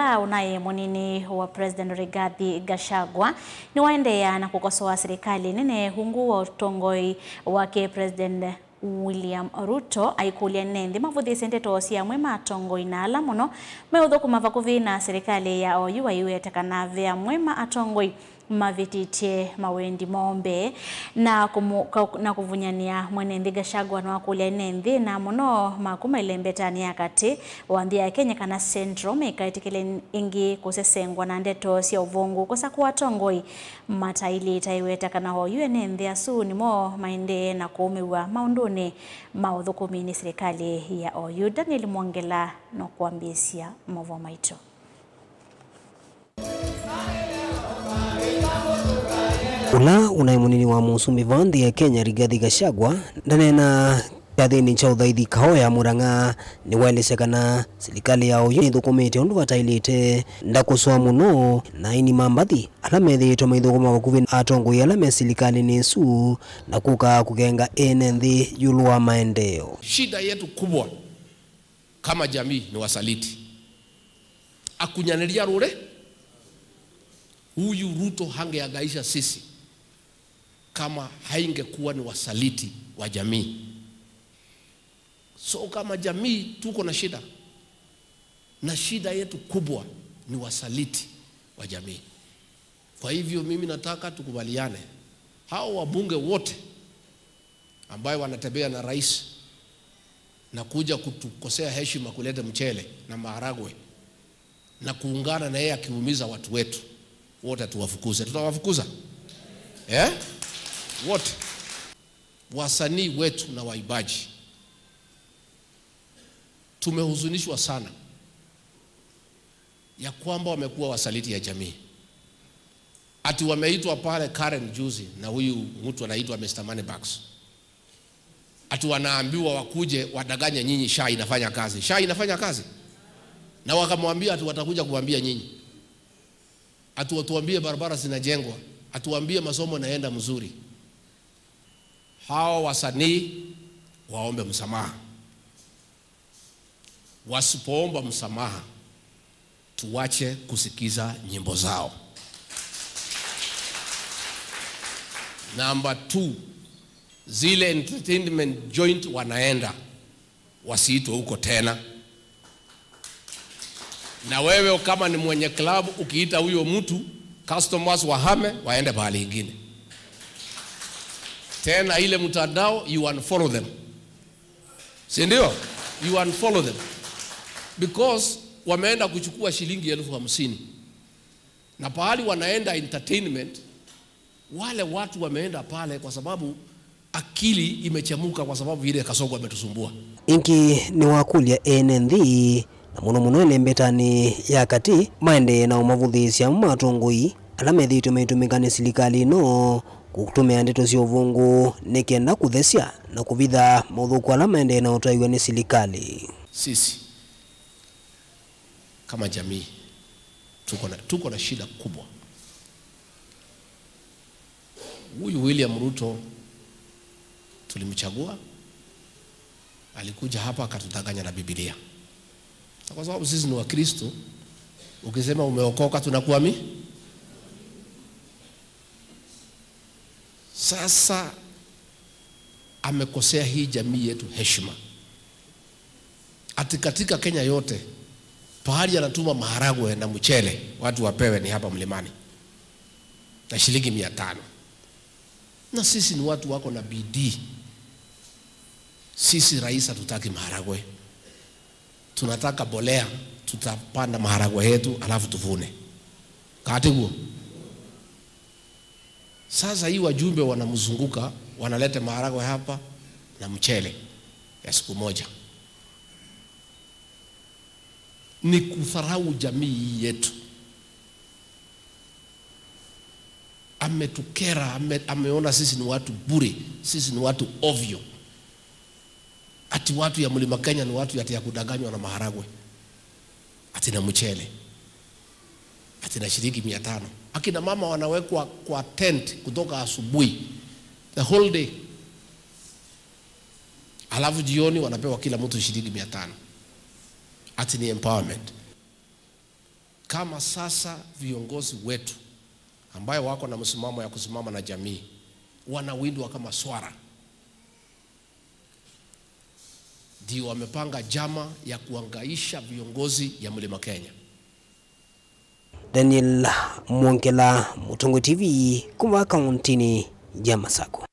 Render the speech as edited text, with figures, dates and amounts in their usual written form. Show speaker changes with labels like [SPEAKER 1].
[SPEAKER 1] Mongela unaye munini wa President Rigathi Gachagua ni waendea na kukosoa serikali nene hungu wa utongoi wake President William Ruto aikulia nendi mavuthi senteto cia mwema atongoi na ala muno meuthuku mavakuvi na serikali ya OU ayuetekana vya mwema atongoi mavititie mawendi mombe na kuvunyania mwenendi Gachagua na wakulia nendi na muno makuma ilembetani ya kati wandhi ya Kenya kana syndrome ikaitikile ingi kusesengwa na ndeto cia uvungu kusaku atongoi mataili itaiwetekana OU nendi asu nimo maende na kuumiwa maunduni mauthukumini ni serikali ya OU. Daniel Mongela no kuambisia movo maito.
[SPEAKER 2] Ula unaimunini wa musumi vandi ya Kenya Rigathi Gachagua ndanena kathini cha uthaithi kahoya Murang'a ni waelekana serikali ya OU ithukumite undu watailite ndakuswa muno na ini mambathi ala methitwo maithukuma vakuvi atongoi ala me serikali nisu na kuka kugenga enenthi yulu wa maendeleo.
[SPEAKER 3] Shida yetu kubwa kama jamii ni wasaliti. Akunyaniria rure huyu Ruto hangeangaisha sisi kama haingekuwa ni wasaliti wa jamii. So kama jamii tuko na shida, na shida yetu kubwa ni wasaliti wa jamii. Kwa hivyo mimi nataka tukubaliane, hao wabunge wote ambao wanatembea na rais na kuja kutukosea heshima kuleta mchele na maharagwe na kuungana na yeye akiumiza watu wetu, wote tuwafukuze. Tutawafukuza? Wote. Wasanii wetu na waibaji tumehuzunishwa sana ya kwamba wamekuwa wasaliti ya jamii. Ati wameitwa pale Karen juzi na huyu mtu anaitwa Mr. Moneybags. Ati wanaambiwa wakuje wadanganye nyinyi SHA inafanya kazi. SHA inafanya kazi. Na wakamwambia ati watakuja kuambia nyinyi. Ati watuambie barabara zinajengwa, atuambie masomo naenda mzuri. Hao wasanii waombe msamaha. Wasipoomba msamaha, tuwache kusikiza nyimbo zao. Number 2, zile entertainment joint wanaenda wasiitwe huko tena. Na wewe kama ni mwenye club ukiita huyo mtu, customers wahame waende pahali ingine. Tena ile mtandao you unfollow them. Si ndio? You unfollow them. Because wameenda kuchukua shilingi 50,000. Na pahali wanaenda entertainment, wale watu wameenda pale kwa sababu akili imechemuka kwa sababu ile Kasongo ametusumbua.
[SPEAKER 2] Inki ni wakulia NND na muno elembetani ya kati maende na umavuthi cia matongoi ala methitwe maitumikane serikali no kutumia ndeto cia uvungu nikenda kuthesia na kuvitha mauthuku ala maende na utaiwa ni serikali.
[SPEAKER 3] Sisi kama jamii tuko na shida kubwa. Huyu William Ruto tulimchagua, alikuja hapa akatudanganya na Biblia. Kwa sababu sisi ni Wakristo, ukisema umeokoka tunakuamini. Sasa amekosea hii jamii yetu heshima. Ati katika Kenya yote pahali anatuma maharagwe na mchele watu wapewe ni hapa Mlimani na shilingi 500. Na sisi ni watu wako na bidii. Sisi rais hatutaki maharagwe, tunataka bolea, tutapanda maharagwe yetu alafu tuvune. Katibu. Sasa hii wajumbe wanamzunguka, wanaleta maharagwe hapa na mchele ya siku moja. Ni kudharau jamii yetu. Ametukera, ameona sisi ni watu bure, sisi ni watu ovyo. Ati watu ya Mlima Kenya ni watu ya kudanganywa na maharagwe, ati na mchele, ati na shilingi 500. Akina mama wanawekwa kwa tent kutoka asubuhi the whole day, alafu jioni wanapewa kila mtu shilingi 500. Ati ni empowerment. kama sasa viongozi wetu ambayo wako na msimamo ya kusimama na jamii wanawindwa kama swara, ndio wamepanga jama ya kuangaisha viongozi ya Mlima Kenya.
[SPEAKER 2] Daniel Mwongela, Mutungu TV, kuwa kauntini ya Masako.